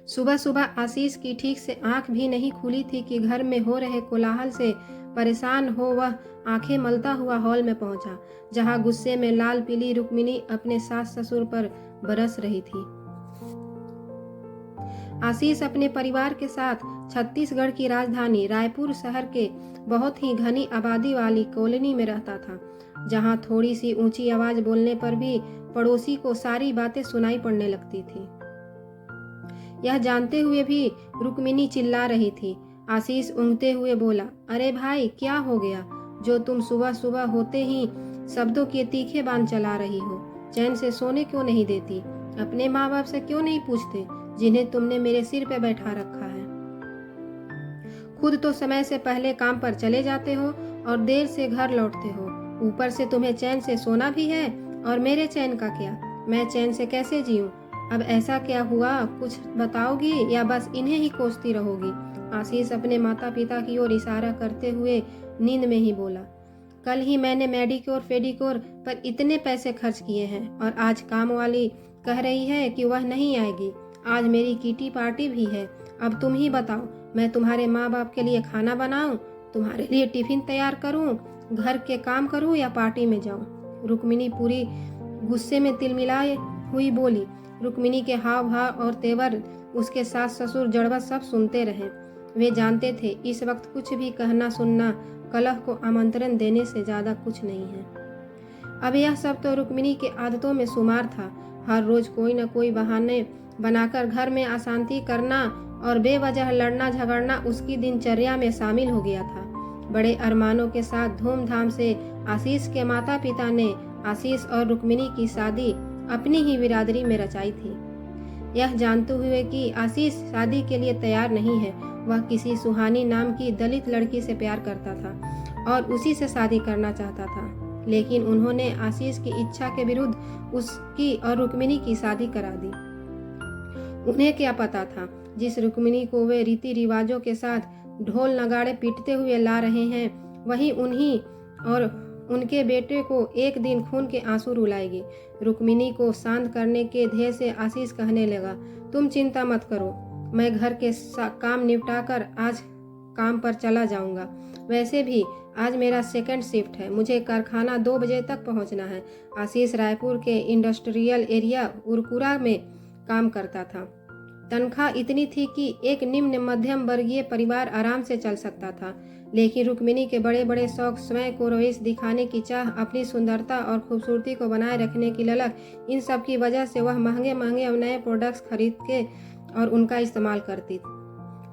सुबह सुबह आशीष की ठीक से आंख भी नहीं खुली थी कि घर में हो रहे कोलाहल से परेशान हो वह आंखें मलता हुआ हॉल में पहुंचा, जहां गुस्से में लाल पीली रुक्मिणी अपने सास ससुर पर बरस रही थी। आशीष अपने परिवार के साथ छत्तीसगढ़ की राजधानी रायपुर शहर के बहुत ही घनी आबादी वाली कॉलोनी में रहता था, जहां थोड़ी सी ऊंची आवाज बोलने पर भी पड़ोसी को सारी बातें सुनाई पड़ने लगती थी। यह जानते हुए भी रुक्मिणी चिल्ला रही थी। आशीष ऊँघते हुए बोला, अरे भाई क्या हो गया जो तुम सुबह सुबह होते ही शब्दों के तीखे बाण चला रही हो? चैन से सोने क्यों नहीं देती? अपने माँ बाप से क्यों नहीं पूछते जिन्हें तुमने मेरे सिर पे बैठा रखा है? खुद तो समय से पहले काम पर चले जाते हो और देर से घर लौटते हो, ऊपर से तुम्हें चैन से सोना भी है, और मेरे चैन का क्या? मैं चैन से कैसे जीऊं? अब ऐसा क्या हुआ, कुछ बताओगी या बस इन्हें ही कोसती रहोगी? आशीष अपने माता पिता की ओर इशारा करते हुए नींद में ही बोला, कल ही मैंने मेडिक्योर फेडिक्योर पर इतने पैसे खर्च किए हैं और आज काम वाली कह रही है कि वह नहीं आएगी। आज मेरी किटी पार्टी भी है। अब तुम ही बताओ, मैं तुम्हारे माँ बाप के लिए खाना बनाऊं, तुम्हारे लिए टिफिन तैयार करूं, घर के काम करूं या पार्टी में जाऊं? रुक्मिणी पूरी गुस्से में तिलमिलाए हुई बोली। रुक्मिणी के हाव भाव और तेवर उसके सास ससुर जड़वत सब सुनते रहे। वे जानते थे इस वक्त कुछ भी कहना सुनना कलह को आमंत्रण देने से ज्यादा कुछ नहीं है। अब यह सब तो रुक्मिणी के आदतों में शुमार था। हर रोज कोई न कोई बहाने बनाकर घर में अशांति करना और बेवजह लड़ना झगड़ना उसकी दिनचर्या में शामिल हो गया था। बड़े अरमानों के साथ धूमधाम से आशीष के माता पिता ने आशीष और रुक्मिणी की शादी अपनी ही बिरादरी में रचाई थी, यह जानते हुए कि आशीष शादी के लिए तैयार नहीं है। वह किसी सुहानी नाम की दलित लड़की से प्यार करता था और उसी से शादी करना चाहता था, लेकिन उन्होंने आशीष की इच्छा के विरुद्ध उसकी और रुक्मिणी की शादी करा दी। उन्हें क्या पता था, जिस रुक्मिणी को वे रीति रिवाजों के साथ ढोल नगाड़े पीटते हुए ला रहे हैं, वही उन्हीं और उनके बेटे को एक दिन खून के आंसू रुलाएगी। रुक्मिणी को शांत करने के ध्येय से आशीष कहने लगा, तुम चिंता मत करो, मैं घर के काम निपटाकर आज काम पर चला जाऊंगा। वैसे भी आज मेरा सेकंड शिफ्ट है, मुझे कारखाना 2 बजे तक पहुंचना है। आशीष रायपुर के इंडस्ट्रियल एरिया उरकुरा में काम करता था। तनख्वाह इतनी थी कि एक निम्न मध्यम वर्गीय परिवार आराम से चल सकता था, लेकिन रुक्मिणी के बड़े बड़े शौक, स्वयं को रईस दिखाने की चाह, अपनी सुंदरता और खूबसूरती को बनाए रखने की ललक, इन सब की वजह से वह महंगे महंगे और नए प्रोडक्ट्स खरीद के और उनका इस्तेमाल करती थी।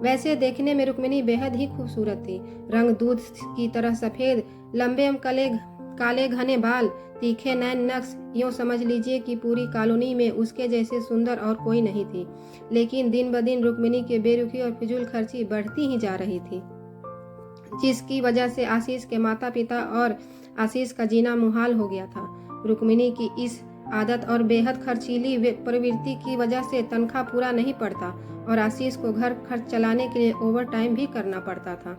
वैसे देखने में रुक्मिणी बेहद ही खूबसूरत थी। रंग दूध की तरह सफेद, लंबे काले घने बाल, तीखे नैन नक्श, यूँ समझ लीजिए कि पूरी कॉलोनी में उसके जैसे सुंदर और कोई नहीं थी। लेकिन दिन ब दिन रुक्मिणी की बेरुखी और फिजूल खर्ची बढ़ती ही जा रही थी, जिसकी वजह से आशीष के माता पिता और आशीष का जीना मुहाल हो गया था। रुक्मिणी की इस आदत और बेहद खर्चीली प्रवृत्ति की वजह से तनख्वाह पूरा नहीं पड़ता और आशीष को घर खर्च चलाने के लिए ओवर टाइम भी करना पड़ता था।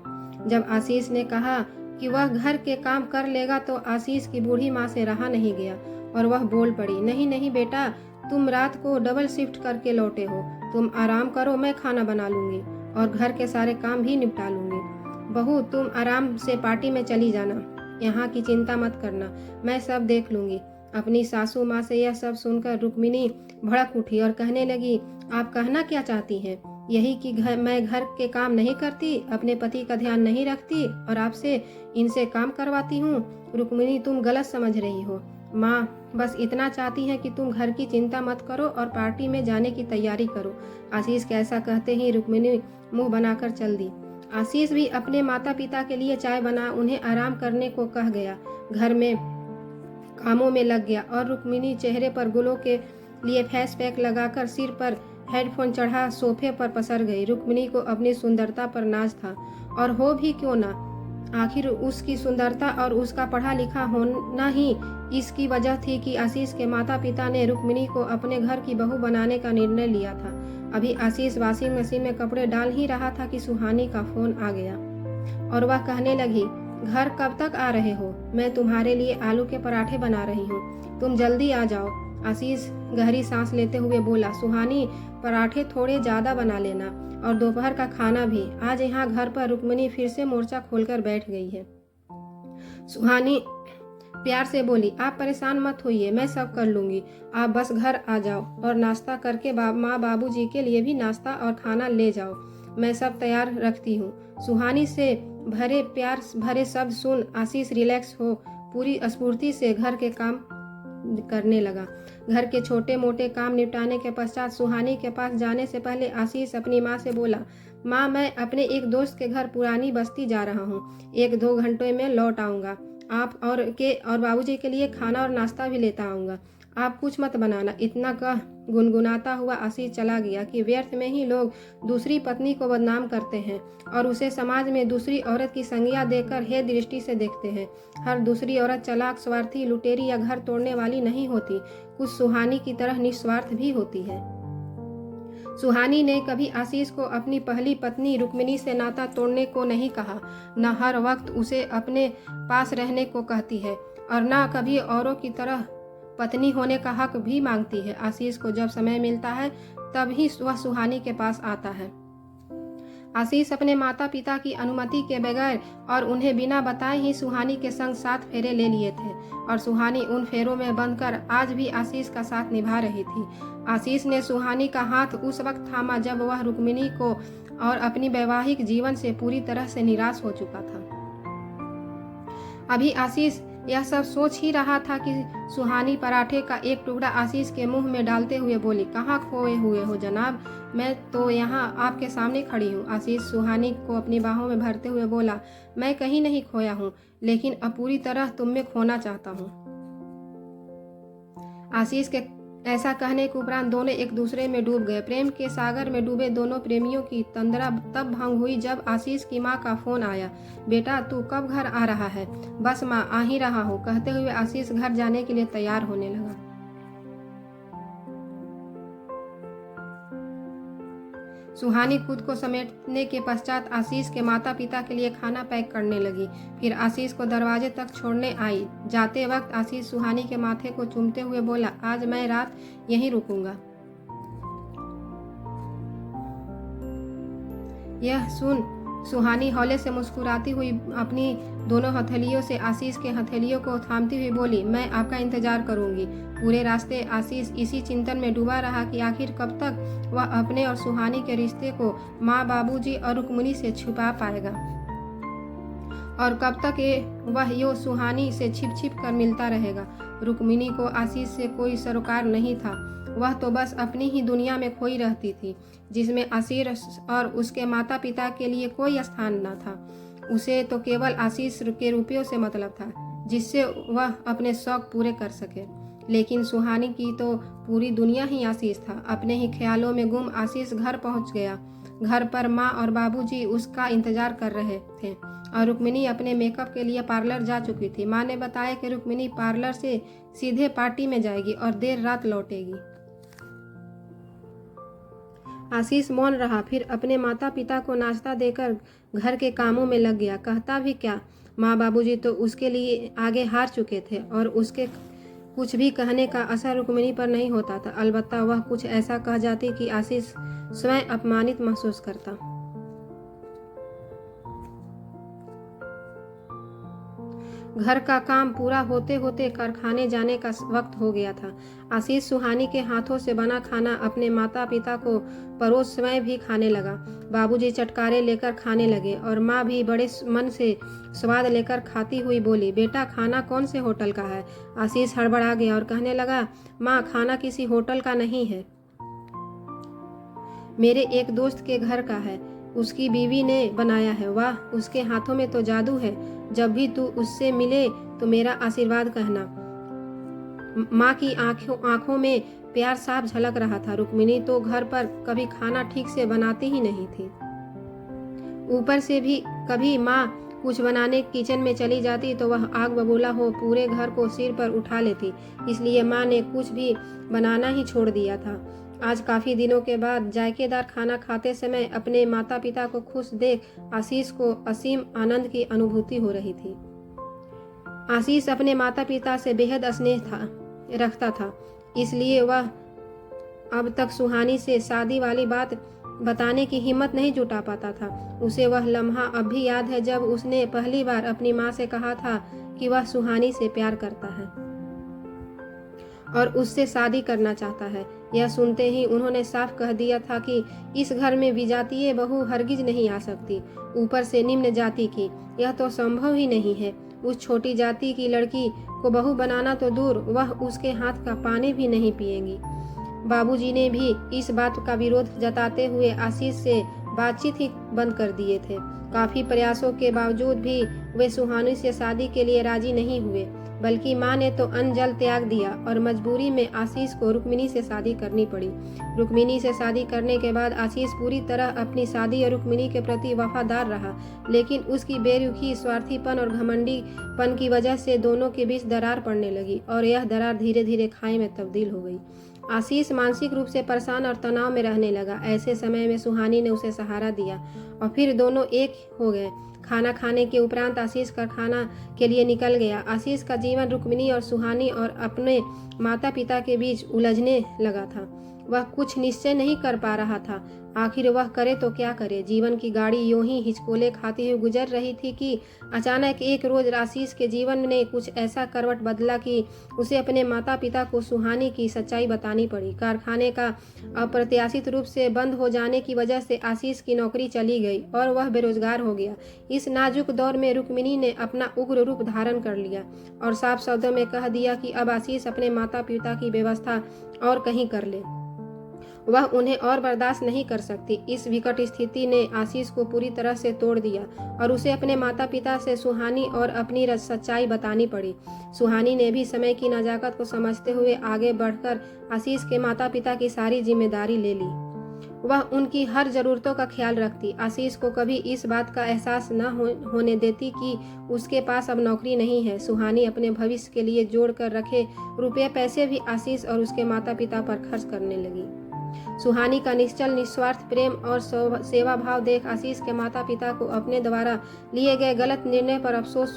जब आशीष ने कहा कि वह घर के काम कर लेगा तो आशीष की बूढ़ी माँ से रहा नहीं गया और वह बोल पड़ी, नहीं नहीं बेटा, तुम रात को डबल शिफ्ट करके लौटे हो, तुम आराम करो, मैं खाना बना लूंगी और घर के सारे काम भी निपटा लूंगी। बहू, तुम आराम से पार्टी में चली जाना, यहाँ की चिंता मत करना, मैं सब देख लूंगी। अपनी सासू माँ से यह सब सुनकर रुक्मिणी भड़क उठी और कहने लगी, आप कहना क्या चाहती हैं? यही कि मैं घर के काम नहीं करती, अपने पति का ध्यान नहीं रखती और आपसे इनसे काम करवाती हूँ? रुक्मिणी, तुम गलत समझ रही हो। माँ बस इतना चाहती हैं कि तुम घर की चिंता मत करो और पार्टी में जाने की तैयारी करो। आशीष के ऐसा कहते ही रुक्मिणी मुंह बनाकर चल दी। आशीष भी अपने माता पिता के लिए चाय बना उन्हें आराम करने को कह गया, घर में कामों में लग गया और रुक्मिणी चेहरे पर गुलों के लिए फेस पैक लगाकर सिर पर हेडफोन चढ़ा सोफे पर पसर गई। रुक्मिणी को अपनी सुंदरता पर नाज था, और हो भी क्यों ना, आखिर उसकी सुंदरता और उसका पढ़ा लिखा होना ही इसकी वजह थी कि आशीष के माता पिता ने रुक्मिणी को अपने घर की बहू बनाने का निर्णय लिया था। अभी आशीष वॉशिंग मशीन में कपड़े डाल ही रहा था कि सुहानी का फोन आ गया और वह कहने लगी, घर कब तक आ रहे हो? मैं तुम्हारे लिए आलू के पराठे बना रही हूँ, तुम जल्दी आ जाओ। आशीष गहरी सांस लेते हुए बोला, सुहानी पराठे थोड़े ज़्यादा बना लेना और दोपहर का खाना भी। आज यहाँ घर पर रुक्मिणी फिर से मोर्चा खोलकर बैठ गई है। सुहानी प्यार से बोली, आप परेशान मत होइए, मैं सब कर लूँगी। आप बस घर आ जाओ और नाश्ता करके माँ बाबूजी के लिए भी नाश्ता और खाना ले जाओ। मैं सब तैयार रखती हूँ। सुहानी से भरे प्यार भरे शब्द सुन आशीष रिलैक्स हो पूरी स्फूर्ति से घर के काम करने लगा। घर के छोटे मोटे काम निपटाने के पश्चात सुहानी के पास जाने से पहले आशीष अपनी माँ से बोला, माँ मैं अपने एक दोस्त के घर पुरानी बस्ती जा रहा हूँ, 1-2 घंटे में लौट आऊँगा। आप और बाबूजी के लिए खाना और नाश्ता भी लेता आऊँगा, आप कुछ मत बनाना। इतना कह गुनगुनाता हुआ आशीष चला गया कि व्यर्थ में ही लोग दूसरी पत्नी को बदनाम करते हैं और उसे समाज में दूसरी औरत की संज्ञा देकर हे दृष्टि से देखते हैं। हर दूसरी औरत चालाक, स्वार्थी, लुटेरी या घर तोड़ने वाली नहीं होती, कुछ सुहानी की तरह निस्वार्थ भी होती है। सुहानी ने कभी आशीष को अपनी पहली पत्नी रुक्मिणी से नाता तोड़ने को नहीं कहा, न हर वक्त उसे अपने पास रहने को कहती है और न कभी औरों की तरह पत्नी होने का हक भी मांगती है। आशीष को जब समय मिलता है तब ही वह सुहानी के पास आता है। आशीष अपने माता पिता की अनुमति के बगैर और उन्हें बिना बताए ही सुहानी के संग 7 फेरे ले लिए थे और सुहानी उन फेरों में बंधकर आज भी आशीष का साथ निभा रही थी। आशीष ने सुहानी का हाथ उस वक्त थामा जब वह रुक्मिणी को और अपनी वैवाहिक जीवन से पूरी तरह से निराश हो चुका था। अभी आशीष यह सब सोच ही रहा था कि सुहानी पराठे का एक टुकड़ा आशीष के मुंह में डालते हुए बोली, कहाँ खोए हुए हो जनाब, मैं तो यहाँ आपके सामने खड़ी हूँ। आशीष सुहानी को अपनी बाहों में भरते हुए बोला, मैं कहीं नहीं खोया हूँ, लेकिन अब पूरी तरह तुम में खोना चाहता हूँ। आशीष के ऐसा कहने के उपरांत दोनों एक दूसरे में डूब गए। प्रेम के सागर में डूबे दोनों प्रेमियों की तंद्रा तब भंग हुई जब आशीष की माँ का फोन आया, बेटा तू कब घर आ रहा है? बस माँ आ ही रहा हूँ, कहते हुए आशीष घर जाने के लिए तैयार होने लगा। सुहानी खुद को समेटने के पश्चात आशीष के माता पिता के लिए खाना पैक करने लगी। फिर आशीष को दरवाजे तक छोड़ने आई। जाते वक्त आशीष सुहानी के माथे को चूमते हुए बोला, आज मैं रात यहीं रुकूंगा। यह सुन सुहानी हौले से मुस्कुराती हुई अपनी दोनों हथेलियों से आशीष के हथेलियों को थामती हुई बोली, मैं आपका इंतजार करूंगी। पूरे रास्ते आशीष इसी चिंतन में डूबा रहा कि आखिर कब तक वह अपने और सुहानी के रिश्ते को माँ बाबूजी और रुक्मिणी से छुपा पाएगा और कब तक वह यो सुहानी से छिप छिप कर मिलता रहेगा। रुक्मिणी को आशीष से कोई सरोकार नहीं था, वह तो बस अपनी ही दुनिया में खोई रहती थी जिसमें आशीष और उसके माता पिता के लिए कोई स्थान न था। उसे तो केवल आशीष के रुपयों से मतलब था जिससे वह अपने शौक पूरे कर सके, लेकिन सुहानी की तो पूरी दुनिया ही आशीष था। अपने ही ख्यालों में गुम आशीष घर पहुंच गया। घर पर माँ और बाबूजी उसका इंतजार कर रहे थे और रुक्मिणी अपने मेकअप के लिए पार्लर जा चुकी थी। माँ ने बताया कि रुक्मिणी पार्लर से सीधे पार्टी में जाएगी और देर रात लौटेगी। आशीष मौन रहा, फिर अपने माता पिता को नाश्ता देकर घर के कामों में लग गया। कहता भी क्या, माँ बाबूजी तो उसके लिए आगे हार चुके थे और उसके कुछ भी कहने का असर रुक्मिणी पर नहीं होता था। अलबत्ता वह कुछ ऐसा कह जाती कि आशीष स्वयं अपमानित महसूस करता। घर का काम पूरा होते होते कारखाने जाने का वक्त हो गया था। आशीष सुहानी के हाथों से बना खाना अपने माता पिता को परोस स्वयं भी खाने लगा। बाबूजी चटकारे लेकर खाने लगे और माँ भी बड़े मन से स्वाद लेकर खाती हुई बोली, बेटा खाना कौन से होटल का है? आशीष हड़बड़ा गया और कहने लगा, माँ खाना किसी होटल का नहीं है, मेरे एक दोस्त के घर का है, उसकी बीवी ने बनाया है। वाह, उसके हाथों में तो जादू है। जब भी तू उससे मिले तो मेरा आशीर्वाद कहना। माँ की आंखों में प्यार साफ झलक रहा था। रुक्मिणी तो घर पर कभी खाना ठीक से बनाती ही नहीं थी। ऊपर से भी कभी माँ कुछ बनाने किचन में चली जाती तो वह आग बबूला हो पूरे घर को सिर पर उठा लेती। इसलिए माँ ने कुछ भी बनाना ही छोड़ दिया था। आज काफी दिनों के बाद जायकेदार खाना खाते समय अपने माता पिता को खुश देख आशीष को असीम आनंद की अनुभूति हो रही थी। आशीष अपने माता पिता से बेहद स्नेह रखता था, इसलिए वह अब तक सुहानी से शादी वाली बात बताने की हिम्मत नहीं जुटा पाता था। उसे वह लम्हा अब भी याद है जब उसने पहली बार अपनी माँ से कहा था कि वह सुहानी से प्यार करता है और उससे शादी करना चाहता है। यह सुनते ही उन्होंने साफ कह दिया था कि इस घर में विजातीय बहू हरगिज नहीं आ सकती, ऊपर से निम्न जाति की। यह तो संभव ही नहीं है। उस छोटी जाति की लड़की को बहू बनाना तो दूर, वह उसके हाथ का पानी भी नहीं पिएगी। बाबूजी ने भी इस बात का विरोध जताते हुए आशीष से बातचीत ही बंद कर दिए थे। काफी प्रयासों के बावजूद भी वे सुहानी से शादी के लिए राजी नहीं हुए, बल्कि माँ ने तो अन्न जल त्याग दिया और मजबूरी में आशीष को रुक्मिणी से शादी करनी पड़ी। रुक्मिणी से शादी करने के बाद आशीष पूरी तरह अपनी शादी और रुक्मिणी के प्रति वफादार रहा, लेकिन उसकी बेरुखी, स्वार्थीपन और घमंडीपन की वजह से दोनों के बीच दरार पड़ने लगी और यह दरार धीरे धीरे खाई में तब्दील हो गई। आशीष मानसिक रूप से परेशान और तनाव में रहने लगा। ऐसे समय में सुहानी ने उसे सहारा दिया और फिर दोनों एक हो गए। खाना खाने के उपरांत आशीष कारखाना के लिए निकल गया। आशीष का जीवन रुक्मिणी और सुहानी और अपने माता पिता के बीच उलझने लगा था। वह कुछ निश्चय नहीं कर पा रहा था। आखिर वह करे तो क्या करे। जीवन की गाड़ी यूं ही हिचकोले खाती हुई गुजर रही थी कि अचानक एक रोज आशीष के जीवन ने कुछ ऐसा करवट बदला कि उसे अपने माता पिता को सुहानी की सच्चाई बतानी पड़ी। कारखाने का अप्रत्याशित रूप से बंद हो जाने की वजह से आशीष की नौकरी चली गई और वह बेरोजगार हो गया। इस नाजुक दौर में रुक्मिणी ने अपना उग्र रूप धारण कर लिया और साफ शब्दों में कह दिया कि अब आशीष अपने माता पिता की व्यवस्था और कहीं कर ले, वह उन्हें और बर्दाश्त नहीं कर सकती। इस विकट स्थिति ने आशीष को पूरी तरह से तोड़ दिया और उसे अपने माता पिता से सुहानी और अपनी सच्चाई बतानी पड़ी। सुहानी ने भी समय की नजाकत को समझते हुए आगे बढ़कर आशीष के माता पिता की सारी जिम्मेदारी ले ली। वह उनकी हर जरूरतों का ख्याल रखती। आशीष को कभी इस बात का एहसास न होने देती कि उसके पास अब नौकरी नहीं है। सुहानी अपने भविष्य के लिए जोड़ कर रखे रुपये पैसे भी आशीष और उसके माता पिता पर खर्च करने लगी। सुहानी का निश्चल निस्वार्थ प्रेम और सेवा भाव देख आशीष के माता पिता को अपने द्वारा लिए गए गलत निर्णय पर अफसोस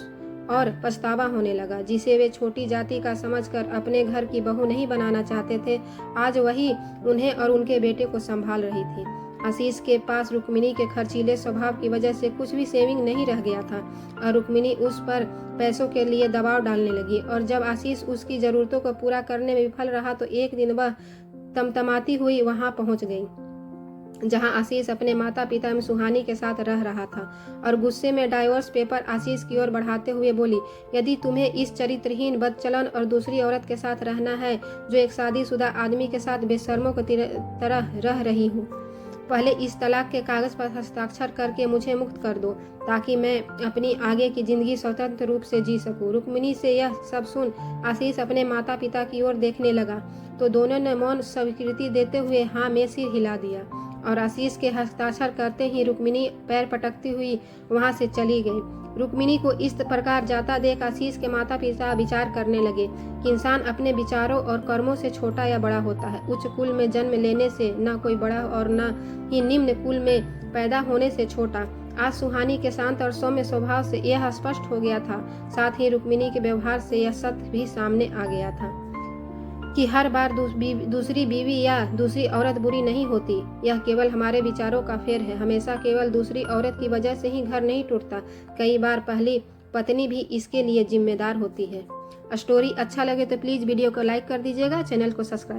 और पछतावा होने लगा, जिसे वे छोटी जाति का समझकर अपने घर की बहू नहीं बनाना चाहते थे। आज वही उन्हें और उनके बेटे को संभाल रही थी। आशीष के पास रुक्मिणी के खर्चीले स्वभाव की वजह से कुछ भी सेविंग नहीं रह गया था और रुक्मिणी उस पर पैसों के लिए दबाव डालने लगी और जब आशीष उसकी जरूरतों को पूरा करने में विफल रहा तो एक दिन वह तमतमाती हुई वहां पहुंच गई जहां आशीष अपने माता पिता एवं सुहानी के साथ रह रहा था और गुस्से में डाइवोर्स पेपर आशीष की ओर बढ़ाते हुए बोली, यदि तुम्हें इस चरित्रहीन, बदचलन और दूसरी औरत के साथ रहना है जो एक शादीशुदा आदमी के साथ बेशर्मों की तरह रह रही हूँ, पहले इस तलाक के कागज पर हस्ताक्षर करके मुझे मुक्त कर दो ताकि मैं अपनी आगे की जिंदगी स्वतंत्र रूप से जी सकूं। रुक्मिणी से यह सब सुन आशीष अपने माता पिता की ओर देखने लगा तो दोनों ने मौन स्वीकृति देते हुए हाँ में सिर हिला दिया और आशीष के हस्ताक्षर करते ही रुक्मिणी पैर पटकती हुई वहां से चली गई। रुक्मिणी को इस प्रकार जाता देख आशीष के माता पिता विचार करने लगे कि इंसान अपने विचारों और कर्मों से छोटा या बड़ा होता है। उच्च कुल में जन्म लेने से न कोई बड़ा और न ही निम्न कुल में पैदा होने से छोटा। आज सुहानी के शांत और सौम्य स्वभाव से यह स्पष्ट हो गया था। साथ ही रुक्मिणी के व्यवहार से यह सत्य भी सामने आ गया था कि हर बार दूसरी बीवी या दूसरी औरत बुरी नहीं होती। यह केवल हमारे विचारों का फेर है। हमेशा केवल दूसरी औरत की वजह से ही घर नहीं टूटता, कई बार पहली पत्नी भी इसके लिए जिम्मेदार होती है। स्टोरी अच्छा लगे तो प्लीज वीडियो को लाइक कर दीजिएगा, चैनल को सब्सक्राइब